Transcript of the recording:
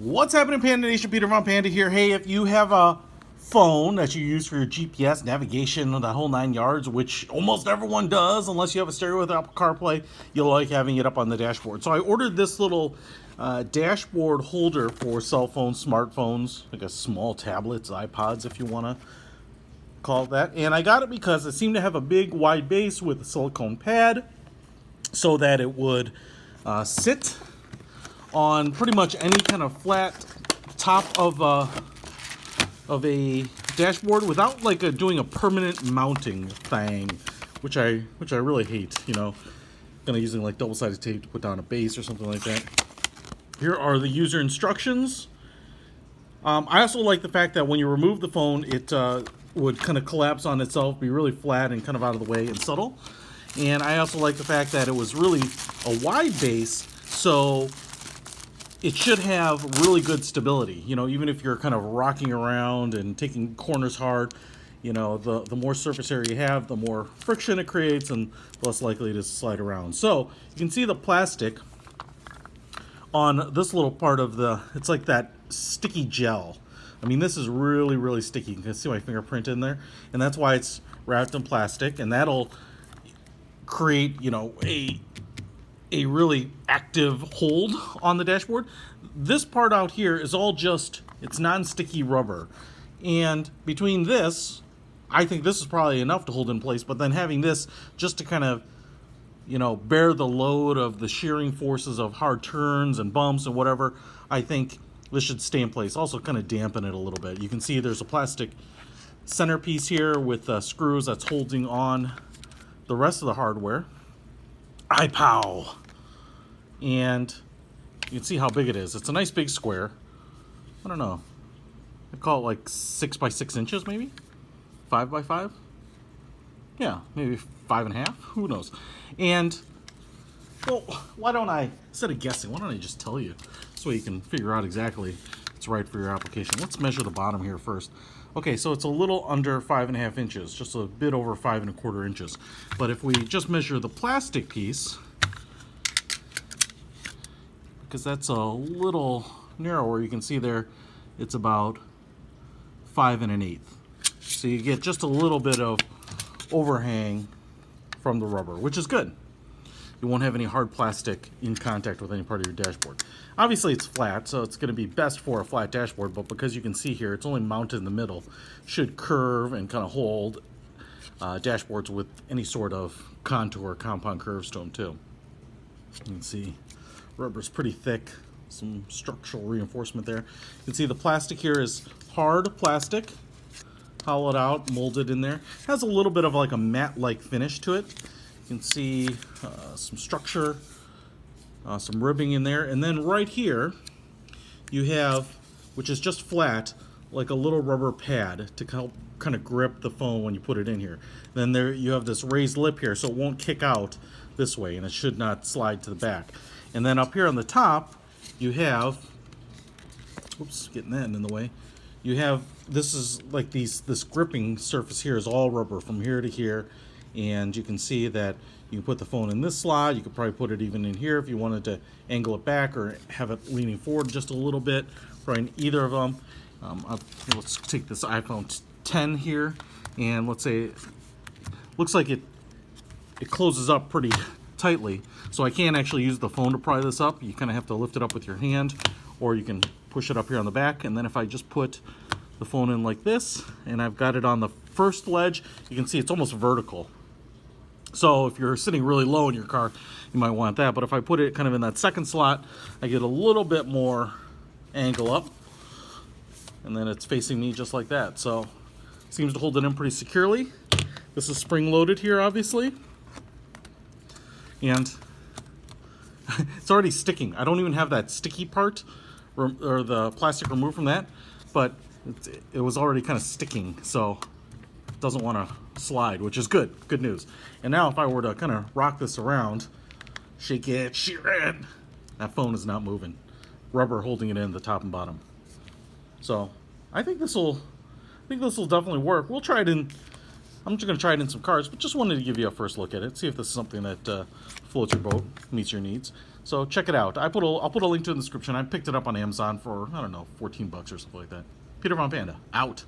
What's happening, Panda Nation? Peter von Panda here. Hey, if you have a phone that you use for your GPS navigation, the whole 9 yards, which almost everyone does, unless you have a stereo with Apple CarPlay, you'll like having it up on the dashboard. So I ordered this little dashboard holder for cell phones, smartphones, like a small tablets, iPods, if you want to call it that. And I got it because it seemed to have a big, wide base with a silicone pad so that it would sit on pretty much any kind of flat top of a dashboard without like doing a permanent mounting thing, which I really hate. You know, kind of using like double-sided tape to put down a base or something like that. Here are the user instructions. I also like the fact that when you remove the phone, it would kind of collapse on itself, be really flat and kind of out of the way and subtle. And I also like the fact that it was really a wide base, so it should have really good stability. You know, even if you're kind of rocking around and taking corners hard, you know, the more surface area you have, the more friction it creates and less likely it is to slide around. So you can see the plastic on this little part of it's like that sticky gel. I mean, this is really, really sticky. You can see my fingerprint in there, and that's why it's wrapped in plastic, and that'll create, you know, a really active hold on the dashboard. This part out here is all just, it's non-sticky rubber. And between this, I think this is probably enough to hold in place, but then having this just to kind of, you know, bear the load of the shearing forces of hard turns and bumps and whatever, I think this should stay in place. Also kind of dampen it a little bit. You can see there's a plastic centerpiece here with screws that's holding on the rest of the hardware. IPOW. And you can see how big it is. It's a nice big square. I don't know. I call it like 6 by 6 inches, maybe 5 by 5. Yeah, maybe 5.5. Who knows? And well, why don't I, instead of guessing, why don't I just tell you so you can figure out exactly what's right for your application. Let's measure the bottom here first. Okay, so it's a little under 5.5 inches, just a bit over 5.25 inches. But if we just measure the plastic piece, because that's a little narrower, you can see there it's about 5 1/8. So you get just a little bit of overhang from the rubber, which is good. You won't have any hard plastic in contact with any part of your dashboard. Obviously it's flat, so it's going to be best for a flat dashboard, but because you can see here it's only mounted in the middle, should curve and kind of hold dashboards with any sort of contour, compound curves to them too. You can see rubber's pretty thick, some structural reinforcement there. You can see the plastic here is hard plastic, hollowed out, molded in there. Has a little bit of like a matte-like finish to it. You can see some structure, some ribbing in there, and then right here you have, which is just flat, like a little rubber pad to help kind of grip the phone when you put it in here. Then there you have this raised lip here, so it won't kick out this way, and it should not slide to the back. And then up here on the top, you have, oops, getting that in the way. You have, this is like this gripping surface here is all rubber from here to here. And you can see that you can put the phone in this slot. You could probably put it even in here if you wanted to angle it back or have it leaning forward just a little bit. Probably in either of them. Let's take this iPhone 10 here, and let's say, looks like it closes up pretty tightly, so I can't actually use the phone to pry this up. You kind of have to lift it up with your hand, or you can push it up here on the back. And then if I just put the phone in like this, and I've got it on the first ledge, you can see it's almost vertical. So if you're sitting really low in your car, you might want that. But if I put it kind of in that second slot, I get a little bit more angle up, and then it's facing me just like that. So it seems to hold it in pretty securely. This is spring loaded here, obviously. And it's already sticking. I don't even have that sticky part or the plastic removed from that, but it was already kind of sticking, so it doesn't want to slide, which is good news. And now if I were to kind of rock this around, shake it, shear it, that phone is not moving. Rubber holding it in the top and bottom. So I think this will definitely work. We'll try it in, I'm just going to try it in some cars, but just wanted to give you a first look at it, see if this is something that floats your boat, meets your needs. So check it out. I'll put a link to it in the description. I picked it up on Amazon for, I don't know, $14 or something like that. Peter Von Panda, out.